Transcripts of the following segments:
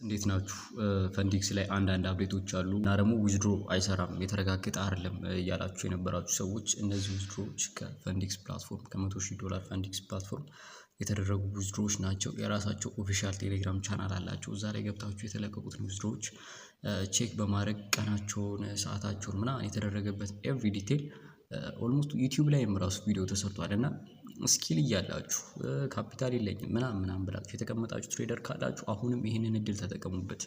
እንዴት ናችሁ? ፈንዲክስ ላይ አንዳንድ አፕዴቶች አሉ እና ደግሞ ዊዝድሮ አይሰራም የተረጋገጠ አይደለም እያላችሁ የነበራችሁ ሰዎች እነዚህ ዊዝድሮዎች ከፈንዲክስ ፕላትፎርም $100,000 ፈንዲክስ ፕላትፎርም የተደረጉ ዊዝድሮዎች ናቸው። የራሳቸው ኦፊሻል ቴሌግራም ቻናል አላቸው። እዛ ላይ ገብታችሁ የተለቀቁትን ዊዝድሮዎች ቼክ በማድረግ ቀናቸውን፣ ሰዓታቸውን ምናምን የተደረገበት ኤቭሪ ዲቴል ኦልሞስት ዩቲዩብ ላይም ራሱ ቪዲዮ ተሰርቷል እና ስኪል እያላችሁ ካፒታል የለኝም ምናምን ብላችሁ የተቀመጣችሁ ትሬደር ካላችሁ አሁንም ይህንን እድል ተጠቀሙበት።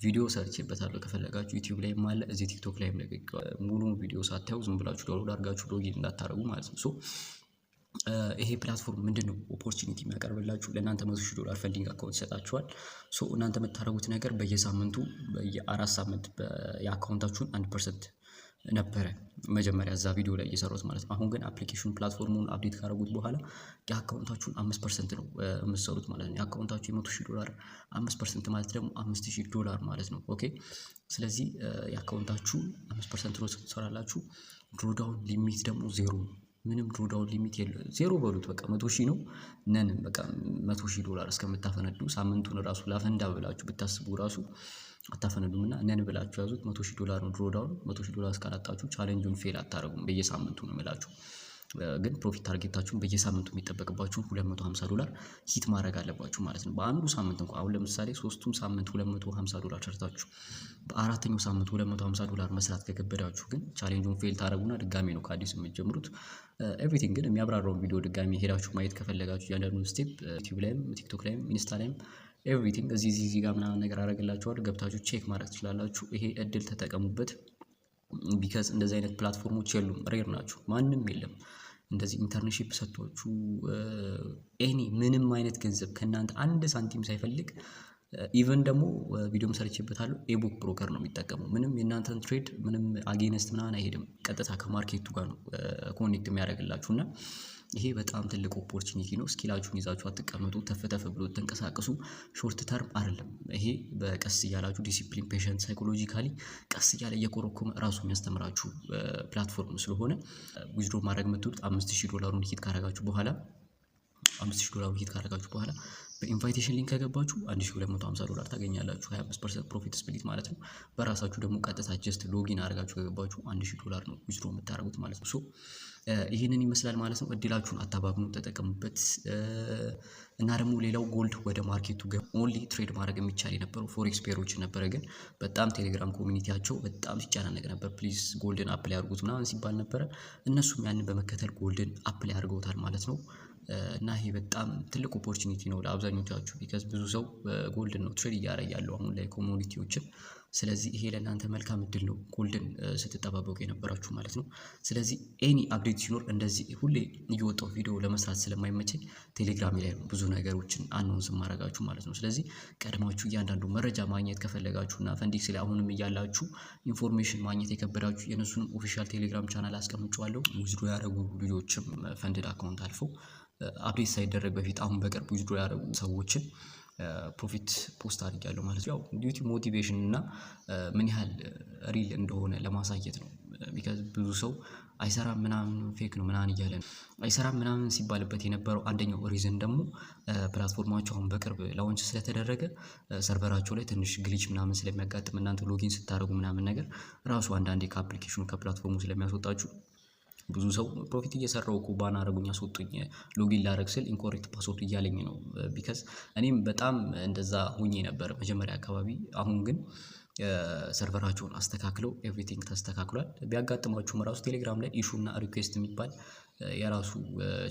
ቪዲዮ ሰርቼበታለሁ ከፈለጋችሁ ዩቲዩብ ላይም አለ፣ እዚህ ቲክቶክ ላይም ለቀቄዋለሁ። ሙሉውን ቪዲዮ ሳታዩ ዝም ብላችሁ ዳውንሎድ አድርጋችሁ ሎጊን እንዳታረጉ ማለት ነው። ይሄ ፕላትፎርም ምንድነው ኦፖርቹኒቲ የሚያቀርብላችሁ? ለእናንተ $100,000 ፈንዲንግ አካውንት ይሰጣችኋል። እናንተ የምታደርጉት ነገር በየሳምንቱ በየ4 ሳምንት የአካውንታችሁን 1% ነበረ መጀመሪያ እዛ ቪዲዮ ላይ እየሰሩት ማለት ነው። አሁን ግን አፕሊኬሽን ፕላትፎርሙን አፕዴት ካደረጉት በኋላ የአካውንታችሁን 5% ነው የምትሰሩት ማለት ነው። የአካውንታችሁ $100,000 5% ማለት ደግሞ $5,000 ማለት ነው። ኦኬ ስለዚህ የአካውንታችሁ 5% ነው ትሰራላችሁ። ድሮዳውን ሊሚት ደግሞ ዜሮ ነው። ምንም ድሮዳውን ሊሚት የለም። ዜሮ በሉት በቃ 100,000 ነው ነን በቃ $100,000 እስከምታፈነዱ ሳምንቱን ራሱ ላፈንዳ ብላችሁ ብታስቡ ራሱ አታፈነዱም እና ነን ብላችሁ ያዙት። $100,000 ነው ድሮዳውን። $100,000 እስካላጣችሁ ቻሌንጁን ፌል አታረጉም። በየሳምንቱ ነው የምላችሁ። ግን ፕሮፊት ታርጌታችሁን በየሳምንቱ የሚጠበቅባችሁን $250 ሂት ማድረግ አለባችሁ ማለት ነው። በአንዱ ሳምንት እንኳን አሁን ለምሳሌ ሶስቱም ሳምንት $250 ሰርታችሁ በአራተኛው ሳምንት $250 መስራት ከከበዳችሁ ግን ቻሌንጁን ፌል ታረጉና ድጋሜ ነው ከአዲስ የምትጀምሩት። ኤቭሪቲንግ ግን የሚያብራራውን ቪዲዮ ድጋሜ ሄዳችሁ ማየት ከፈለጋችሁ እያንዳንዱን ስቴፕ ዩቲዩብ ላይም ቲክቶክ ላይም ኢንስታ ላይም ኤቭሪቲንግ እዚህ ጋር ምናምን ነገር አደረግላችኋል። ገብታችሁ ቼክ ማድረግ ትችላላችሁ። ይሄ እድል ተጠቀሙበት። ቢካዝ እንደዚህ አይነት ፕላትፎርሞች የሉም፣ ሬር ናቸው። ማንም የለም እንደዚህ ኢንተርንሺፕ ሰጥቷችሁ ምንም አይነት ገንዘብ ከእናንተ አንድ ሳንቲም ሳይፈልግ ኢቨን ደግሞ ቪዲዮም ሰርቼበታለሁ። ኤቡክ ብሮከር ነው የሚጠቀመው። ምንም የእናንተን ትሬድ ምንም አጌነስት ምናምን አይሄድም። ቀጥታ ከማርኬቱ ጋር ነው ኮኔክት የሚያደርግላችሁ እና ይሄ በጣም ትልቅ ኦፖርቹኒቲ ነው። ስኪላችሁን ይዛችሁ አትቀመጡ። ተፈተፈ ብሎ ተንቀሳቀሱ። ሾርት ተርም አይደለም ይሄ። በቀስ እያላችሁ ዲሲፕሊን፣ ፔሸንት፣ ሳይኮሎጂካሊ ቀስ እያለ እየኮረኮመ ራሱ የሚያስተምራችሁ ፕላትፎርም ስለሆነ ዊዝድሮ ማድረግ የምትሉት $5,000 ሂት ካረጋችሁ በኋላ $5,000 ሂት ካረጋችሁ በኋላ በኢንቫይቴሽን ሊንክ ከገባችሁ $1,250 ታገኛላችሁ። 25% ፕሮፊት ስፕሊት ማለት ነው። በራሳችሁ ደግሞ ቀጥታ ጀስት ሎጊን አድርጋችሁ ከገባችሁ $1,000 ነው ዊዝድሮ የምታደርጉት ማለት ነው። ይህንን ይመስላል ማለት ነው። እድላችሁን አታባክኑ፣ ተጠቀሙበት። እና ደግሞ ሌላው ጎልድ ወደ ማርኬቱ ኦንሊ ትሬድ ማድረግ የሚቻል የነበረው ፎሬክስ ፔሮች ነበረ። ግን በጣም ቴሌግራም ኮሚኒቲያቸው በጣም ሲጨናነቅ ነበር። ፕሊዝ ጎልድን አፕላይ አድርጉት ምናምን ሲባል ነበረ። እነሱም ያንን በመከተል ጎልድን አፕላይ አድርገውታል ማለት ነው። እና ይሄ በጣም ትልቅ ኦፖርቹኒቲ ነው ለአብዛኞቻችሁ። ቢካዝ ብዙ ሰው ጎልድን ነው ትሬድ እያደረገ ያለው አሁን ላይ ኮሞዲቲዎችን። ስለዚህ ይሄ ለእናንተ መልካም እድል ነው፣ ጎልድን ስትጠባበቁ የነበራችሁ ማለት ነው። ስለዚህ ኤኒ አፕዴት ሲኖር እንደዚህ ሁሌ እየወጣው ቪዲዮ ለመስራት ስለማይመቸኝ ቴሌግራም ላይ ብዙ ነገሮችን አናውንስ ማድረጋችሁ ማለት ነው። ስለዚህ ቀድማችሁ እያንዳንዱ መረጃ ማግኘት ከፈለጋችሁና ፈንዲክስ ላይ አሁንም እያላችሁ ኢንፎርሜሽን ማግኘት የከበዳችሁ የነሱንም ኦፊሻል ቴሌግራም ቻናል አስቀምጬዋለሁ። ዊዝድሮ ያደረጉ ልጆችም ፈንድድ አካውንት አልፈው አፕዴት ሳይደረግ በፊት አሁን በቅርብ ዊዝድሮ ያደረጉ ሰዎችን ፕሮፊት ፖስት አድርጊያለሁ ማለት ነው። ያው ዲዩቲ ሞቲቬሽን እና ምን ያህል ሪል እንደሆነ ለማሳየት ነው። ቢካዝ ብዙ ሰው አይሰራም ምናምን ፌክ ነው ምናምን እያለ ነው። አይሰራም ምናምን ሲባልበት የነበረው አንደኛው ሪዝን ደግሞ ፕላትፎርማቸው አሁን በቅርብ ላውንች ስለተደረገ ሰርቨራቸው ላይ ትንሽ ግሊች ምናምን ስለሚያጋጥም እናንተ ሎጊን ስታደርጉ ምናምን ነገር ራሱ አንዳንዴ ከአፕሊኬሽኑ ከፕላትፎርሙ ስለሚያስወጣችሁ ብዙ ሰው ፕሮፊት እየሰራው እኮ ባና አረጉኝ አስወጡኝ ሎጊን ላደርግ ስል ኢንኮሬክት ፓስወርድ እያለኝ ነው። ቢካዝ እኔም በጣም እንደዛ ሁኜ ነበር መጀመሪያ አካባቢ። አሁን ግን ሰርቨራቸውን አስተካክለው ኤቭሪቲንግ ተስተካክሏል። ቢያጋጥማችሁም ራሱ ቴሌግራም ላይ ኢሹ እና ሪኩዌስት የሚባል የራሱ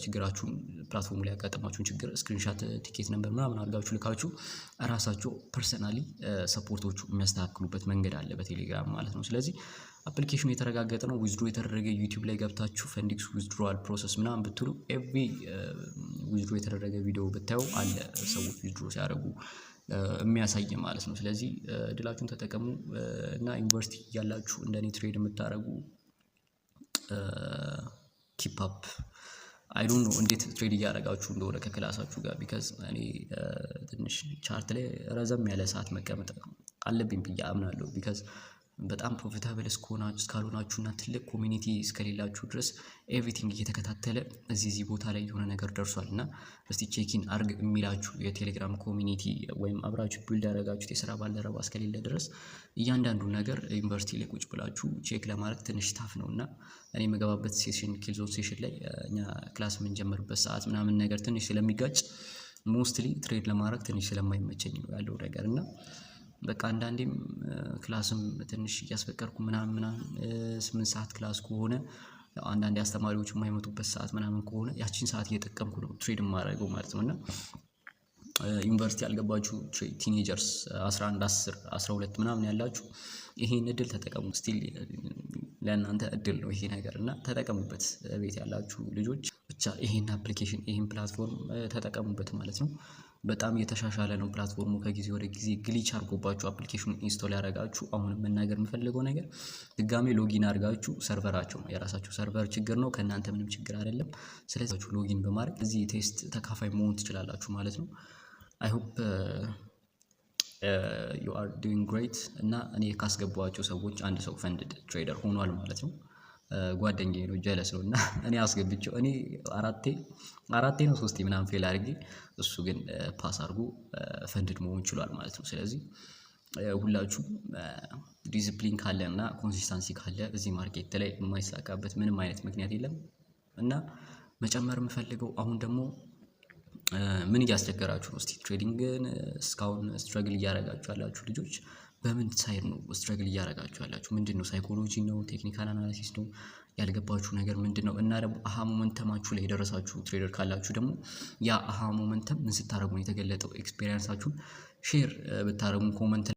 ችግራችሁን ፕላትፎርሙ ላይ ያጋጠማችሁን ችግር ስክሪንሻት ቲኬት ነበር ምናምን አድርጋችሁ ልካችሁ ራሳቸው ፐርሰናሊ ሰፖርቶቹ የሚያስተካክሉበት መንገድ አለ በቴሌግራም ማለት ነው። ስለዚህ አፕሊኬሽኑ የተረጋገጠ ነው። ዊዝድሮ የተደረገ ዩቲዩብ ላይ ገብታችሁ ፈንዲክስ ዊዝድሮዋል ፕሮሰስ ምናምን ብትሉ ኤቭሪ ዊዝድሮ የተደረገ ቪዲዮ ብታዩ አለ ሰዎች ዊዝድሮ ሲያደርጉ የሚያሳይ ማለት ነው። ስለዚህ እድላችሁን ተጠቀሙ። እና ዩኒቨርሲቲ ያላችሁ እንደኔ ትሬድ የምታደርጉ ኪፕ አፕ። አይ ዶንት ኖ እንዴት ትሬድ እያደረጋችሁ እንደሆነ ከክላሳችሁ ጋር። ቢካዝ እኔ ትንሽ ቻርት ላይ ረዘም ያለ ሰዓት መቀመጥ አለብኝ ብዬ አምናለሁ። ቢካዝ በጣም ፕሮፊታብል እስካልሆናችሁና ትልቅ ኮሚኒቲ እስከሌላችሁ ድረስ ኤቭሪቲንግ እየተከታተለ እዚህ ቦታ ላይ የሆነ ነገር ደርሷል እና እስቲ ቼኪን አርግ የሚላችሁ የቴሌግራም ኮሚኒቲ ወይም አብራችሁ ቢልድ ያደረጋችሁት የስራ ባልደረባ እስከሌለ ድረስ እያንዳንዱ ነገር ዩኒቨርሲቲ ላይ ቁጭ ብላችሁ ቼክ ለማድረግ ትንሽ ታፍ ነው እና እኔ የምገባበት ሴሽን ኪልዞን ሴሽን ላይ እኛ ክላስ የምንጀምርበት ሰዓት ምናምን ነገር ትንሽ ስለሚጋጭ ሞስትሊ ትሬድ ለማድረግ ትንሽ ስለማይመቸኝ ነው ያለው ነገር እና በቃ አንዳንዴም ክላስም ትንሽ እያስፈቀድኩ ምናምን 8 ሰዓት ክላስ ከሆነ አንዳንዴ አስተማሪዎች የማይመጡበት ሰዓት ምናምን ከሆነ ያቺን ሰዓት እየጠቀምኩ ነው ትሬድ የማደርገው ማለት ነው እና ዩኒቨርሲቲ ያልገባችሁ ቲኔጀርስ 11 10 12 ምናምን ያላችሁ ይሄን እድል ተጠቀሙ። ስቲል ለእናንተ እድል ነው ይሄ ነገር እና ተጠቀሙበት። ቤት ያላችሁ ልጆች ብቻ ይሄን አፕሊኬሽን ይሄን ፕላትፎርም ተጠቀሙበት ማለት ነው። በጣም እየተሻሻለ ነው ፕላትፎርሙ ከጊዜ ወደ ጊዜ ግሊች አድርጎባችሁ አፕሊኬሽኑን ኢንስቶል ያደረጋችሁ አሁንም መናገር የምፈልገው ነገር ድጋሜ ሎጊን አድርጋችሁ ሰርቨራቸው ነው የራሳችሁ ሰርቨር ችግር ነው ከእናንተ ምንም ችግር አይደለም። ስለዚህ ሎጊን በማድረግ እዚህ ቴስት ተካፋይ መሆን ትችላላችሁ ማለት ነው። አይ ሆፕ ዩ አር ዱዊንግ ግሬት እና እኔ ካስገባኋቸው ሰዎች አንድ ሰው ፈንድድ ትሬደር ሆኗል ማለት ነው። ጓደኛዬ ነው ጀለስ ነው እና እኔ አስገብቼው እኔ አራቴ ነው 3 ምናምን ፌል አድርጌ እሱ ግን ፓስ አድርጎ ፈንድድ መሆን ችሏል ማለት ነው። ስለዚህ ሁላችሁም ዲሲፕሊን ካለ እና ኮንሲስታንሲ ካለ እዚህ ማርኬት ላይ የማይሳካበት ምንም አይነት ምክንያት የለም። እና መጨመር የምፈልገው አሁን ደግሞ ምን እያስቸገራችሁ ነው? እስቲ ትሬዲንግን እስካሁን ስትረግል እያደረጋችሁ ያላችሁ ልጆች በምን ሳይድ ነው ስትረግል እያደረጋችሁ ያላችሁ? ምንድነው? ሳይኮሎጂ ነው? ቴክኒካል አናሊሲስ ነው? ያልገባችሁ ነገር ምንድነው? እና ደግሞ አሃ ሞመንተማችሁ ላይ የደረሳችሁ ትሬደር ካላችሁ ደግሞ ያ አሃ ሞመንተም ምን ስታደርጉ ነው የተገለጠው? ኤክስፔሪየንሳችሁን ሼር ብታደርጉ ኮመንት